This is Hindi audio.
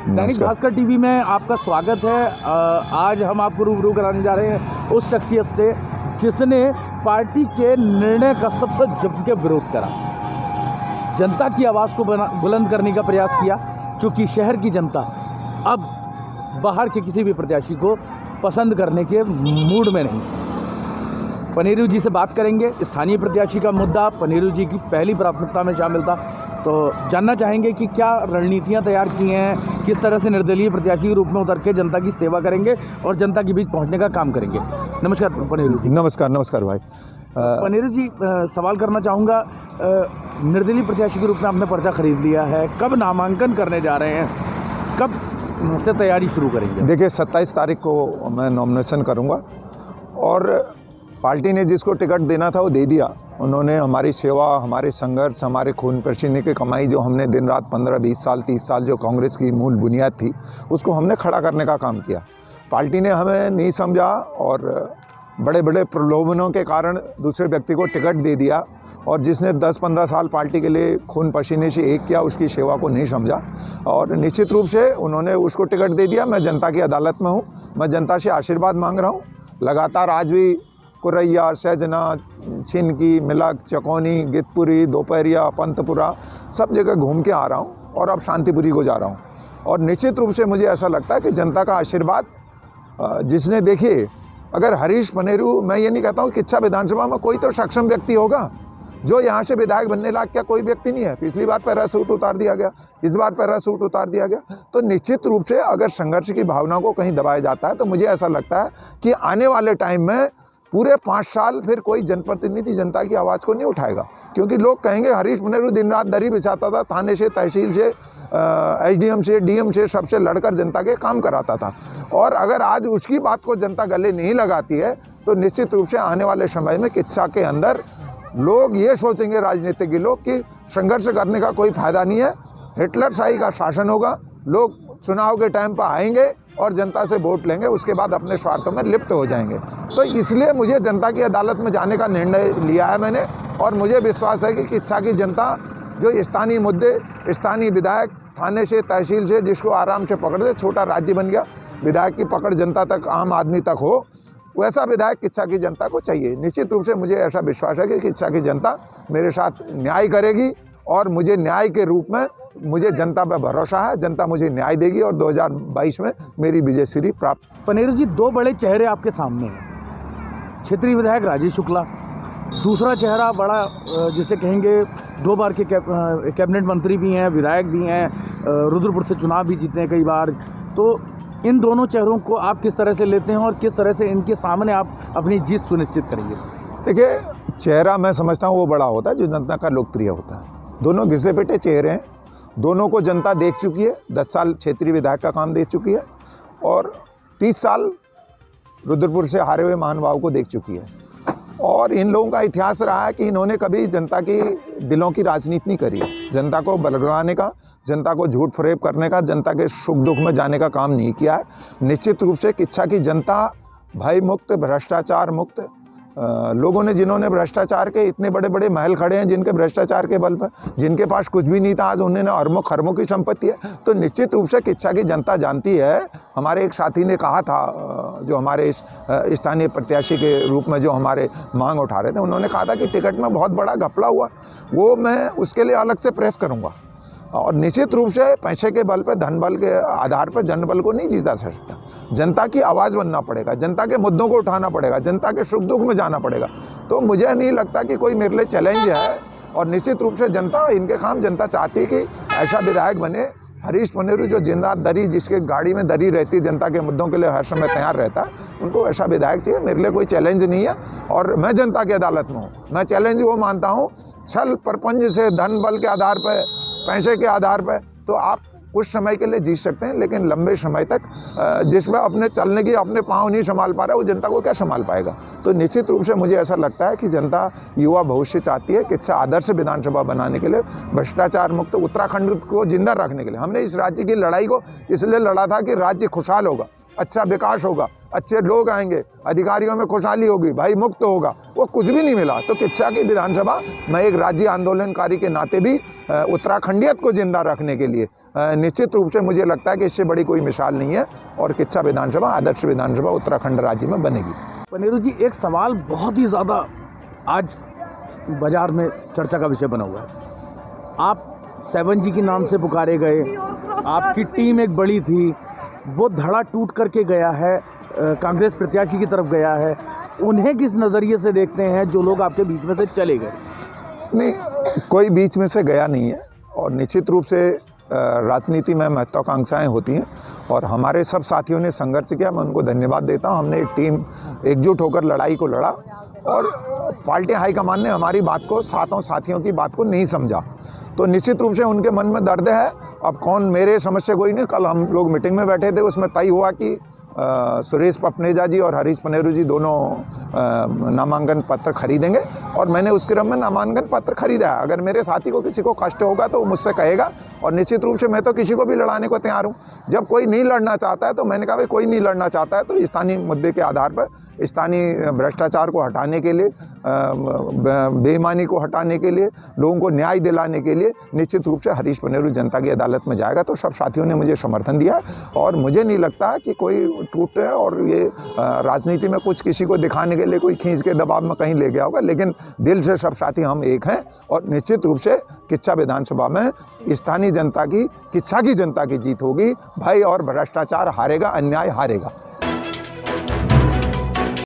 दैनिक भास्कर टीवी में आपका स्वागत है। आज हम आपको रूबरू कराने जा रहे हैं उस शख्सियत से जिसने पार्टी के निर्णय का सबसे जम के विरोध करा, जनता की आवाज़ को बुलंद करने का प्रयास किया, क्योंकि शहर की जनता अब बाहर के किसी भी प्रत्याशी को पसंद करने के मूड में नहीं। पनेरू जी से बात करेंगे। स्थानीय प्रत्याशी का मुद्दा पनेरू जी की पहली प्राथमिकता में शामिल था, तो जानना चाहेंगे कि क्या रणनीतियां तैयार की हैं, किस तरह से निर्दलीय प्रत्याशी के रूप में उतर के जनता की सेवा करेंगे और जनता के बीच पहुंचने का काम करेंगे। नमस्कार पनेरू जी। नमस्कार भाई। पनेरू जी, सवाल करना चाहूँगा, निर्दलीय प्रत्याशी के रूप में आपने पर्चा खरीद लिया है, कब नामांकन करने जा रहे हैं, कब से तैयारी शुरू करेंगे? देखिए 27 तारीख को मैं नॉमिनेशन करूँगा और पार्टी ने जिसको टिकट देना था वो दे दिया। उन्होंने हमारी सेवा, हमारे संघर्ष, हमारे खून पसीने की कमाई जो हमने दिन रात 15-20 साल 30 साल जो कांग्रेस की मूल बुनियाद थी उसको हमने खड़ा करने का काम किया। पार्टी ने हमें नहीं समझा और बड़े बड़े प्रलोभनों के कारण दूसरे व्यक्ति को टिकट दे दिया, और जिसने 10-15 साल पार्टी के लिए खून पसीने से एक किया उसकी सेवा को नहीं समझा और निश्चित रूप से उन्होंने उसको टिकट दे दिया। मैं जनता की अदालत में हूँ, मैं जनता से आशीर्वाद मांग रहा हूँ। लगातार आज भी कुरैया, सहजना, छिनकी, मिलक, चकौनी, गितपुरी, दोपहरिया, पंतपुरा सब जगह घूम के आ रहा हूँ और अब शांतिपुरी को जा रहा हूँ। और निश्चित रूप से मुझे ऐसा लगता है कि जनता का आशीर्वाद जिसने, देखिए अगर हरीश पनेरू, मैं ये नहीं कहता हूँ किच्छा विधानसभा में कोई तो सक्षम व्यक्ति होगा, जो यहाँ से विधायक बनने लायक क्या कोई व्यक्ति नहीं है। पिछली बार पैरासूट उतार दिया गया, इस बार पैरासूट उतार दिया गया। तो निश्चित रूप से अगर संघर्ष की भावना को कहीं दबाया जाता है तो मुझे ऐसा लगता है कि आने वाले टाइम में पूरे 5 साल फिर कोई जनप्रतिनिधि जनता की आवाज़ को नहीं उठाएगा, क्योंकि लोग कहेंगे हरीश पनेरू दिन रात दरी बिछाता था, थाने से, तहसील से, एसडीएम से, डीएम से, सबसे लड़कर जनता के काम कराता था। और अगर आज उसकी बात को जनता गले नहीं लगाती है तो निश्चित रूप से आने वाले समय में किच्छा के अंदर लोग ये सोचेंगे, राजनीतिक लोग, कि संघर्ष करने का कोई फायदा नहीं है, हिटलर शाही का शासन होगा। लोग चुनाव के टाइम पर आएंगे और जनता से वोट लेंगे, उसके बाद अपने स्वार्थों में लिप्त हो जाएंगे। तो इसलिए मुझे जनता की अदालत में जाने का निर्णय लिया है मैंने, और मुझे विश्वास है कि किच्छा की जनता जो स्थानीय मुद्दे, स्थानीय विधायक थाने से, तहसील से, जिसको आराम से पकड़ दे, छोटा राज्य बन गया, विधायक की पकड़ जनता तक, आम आदमी तक हो, वैसा विधायक किच्छा की जनता को चाहिए। निश्चित रूप से मुझे ऐसा विश्वास है कि किच्छा की जनता मेरे साथ न्याय करेगी और मुझे न्याय के रूप में, मुझे जनता पर भरोसा है, जनता मुझे न्याय देगी और 2022 में मेरी विजयश्री प्राप्त। पनेरू जी, 2 बड़े चेहरे आपके सामने हैं, क्षेत्रीय विधायक राजेश शुक्ला, दूसरा चेहरा बड़ा जिसे कहेंगे 2 बार के कैबिनेट मंत्री भी हैं, विधायक भी हैं, रुद्रपुर से चुनाव भी जीते हैं कई बार। तो इन दोनों चेहरों को आप किस तरह से लेते हैं और किस तरह से इनके सामने आप अपनी जीत सुनिश्चित करेंगे? देखिए, चेहरा मैं समझता हूँ वो बड़ा होता है जो जनता का लोकप्रिय होता है। दोनों घिसे पिटे चेहरे हैं, दोनों को जनता देख चुकी है। 10 साल क्षेत्रीय विधायक का काम देख चुकी है और 30 साल रुद्रपुर से हारे हुए महानुभाव को देख चुकी है। और इन लोगों का इतिहास रहा है कि इन्होंने कभी जनता की दिलों की राजनीति नहीं करी है। जनता को बलगवाने का, जनता को झूठ फरेब करने का, जनता के सुख दुख में जाने का काम नहीं किया है। निश्चित रूप से किच्छा की जनता भय मुक्त, भ्रष्टाचार मुक्त, लोगों ने, जिन्होंने भ्रष्टाचार के इतने बड़े बड़े महल खड़े हैं, जिनके भ्रष्टाचार के बल पर, जिनके पास कुछ भी नहीं था, आज उन्होंने अरबों खरबों की संपत्ति है। तो निश्चित रूप से किच्छा की जनता जानती है। हमारे एक साथी ने कहा था, जो हमारे स्थानीय प्रत्याशी के रूप में जो हमारे मांग उठा रहे थे, उन्होंने कहा था कि टिकट में बहुत बड़ा घपला हुआ, वो मैं उसके लिए अलग से प्रेस करूँगा। और निश्चित रूप से पैसे के बल पे, धन बल के आधार पर जनबल को नहीं जीता सकता। जनता की आवाज़ बनना पड़ेगा, जनता के मुद्दों को उठाना पड़ेगा, जनता के सुख दुख में जाना पड़ेगा। तो मुझे नहीं लगता कि कोई मेरे लिए चैलेंज है। और निश्चित रूप से जनता, इनके काम जनता चाहती है कि ऐसा विधायक बने हरीश पनेरू, जो जिंदा दरी, जिसके गाड़ी में दरी रहती है, जनता के मुद्दों के लिए हर समय तैयार रहता है, उनको ऐसा विधायक चाहिए। मेरे लिए कोई चैलेंज नहीं है और मैं जनता की अदालत में हूँ। मैं चैलेंज वो मानता हूँ, छल प्रपंच से, धन बल के आधार पर, पैसे के आधार पर तो आप कुछ समय के लिए जीत सकते हैं, लेकिन लंबे समय तक जिसमें अपने चलने की, अपने पाँव नहीं संभाल पा रहा, वो जनता को क्या संभाल पाएगा। तो निश्चित रूप से मुझे ऐसा लगता है कि जनता युवा भविष्य चाहती है। किच्छा आदर्श विधानसभा बनाने के लिए, भ्रष्टाचार मुक्त उत्तराखंड को जिंदा रखने के लिए, हमने इस राज्य की लड़ाई को इसलिए लड़ा था कि राज्य खुशहाल होगा, अच्छा विकास होगा, अच्छे लोग आएंगे, अधिकारियों में खुशहाली होगी, भाई मुक्त होगा, वो कुछ भी नहीं मिला। तो किच्छा की विधानसभा, मैं एक राज्य आंदोलनकारी के नाते भी उत्तराखंडियत को जिंदा रखने के लिए निश्चित रूप से मुझे लगता है कि इससे बड़ी कोई मिसाल नहीं है और किच्छा विधानसभा आदर्श विधानसभा उत्तराखंड राज्य में बनेगी। पनेरू जी, एक सवाल बहुत ही ज़्यादा आज बाजार में चर्चा का विषय बना हुआ है। आप 7G के नाम से पुकारे गए, आपकी टीम एक बड़ी थी, वो धड़ा टूट करके गया है, कांग्रेस प्रत्याशी की तरफ गया है, उन्हें किस नज़रिए से देखते हैं जो लोग आपके बीच में से चले गए? नहीं, कोई बीच में से गया नहीं है और निश्चित रूप से राजनीति में महत्वाकांक्षाएं होती हैं और हमारे सब साथियों ने संघर्ष किया, मैं उनको धन्यवाद देता हूं। हमने एक टीम एकजुट होकर लड़ाई को लड़ा और पार्टी हाईकमान ने हमारी बात को, साथियों की बात को नहीं समझा, तो निश्चित रूप से उनके मन में दर्द है। अब कौन, मेरे समझ से कोई नहीं। कल हम लोग मीटिंग में बैठे थे, उसमें तय हुआ कि सुरेश पपनेजा जी और हरीश पनेरू जी दोनों नामांकन पत्र खरीदेंगे और मैंने उस क्रम में नामांकन पत्र खरीदा है। अगर मेरे साथी को किसी को कष्ट होगा तो वो मुझसे कहेगा और निश्चित रूप से मैं तो किसी को भी लड़ाने को तैयार हूँ। जब कोई नहीं लड़ना चाहता है तो मैंने कहा भाई कोई नहीं लड़ना चाहता है तो स्थानीय मुद्दे के आधार पर, स्थानीय भ्रष्टाचार को हटाने के लिए, बेईमानी को हटाने के लिए, लोगों को न्याय दिलाने के लिए निश्चित रूप से हरीश पनेरू जनता की अदालत में जाएगा। तो सब साथियों ने मुझे समर्थन दिया और मुझे नहीं लगता कि कोई टूट है और ये राजनीति में कुछ किसी को दिखाने के लिए कोई खींच के दबाव में कहीं ले गया होगा, लेकिन दिल से सब साथी हम एक हैं और निश्चित रूप से किच्छा विधानसभा में स्थानीय जनता की, किच्छा की जनता की जीत होगी भाई, और भ्रष्टाचार हारेगा, अन्याय हारेगा।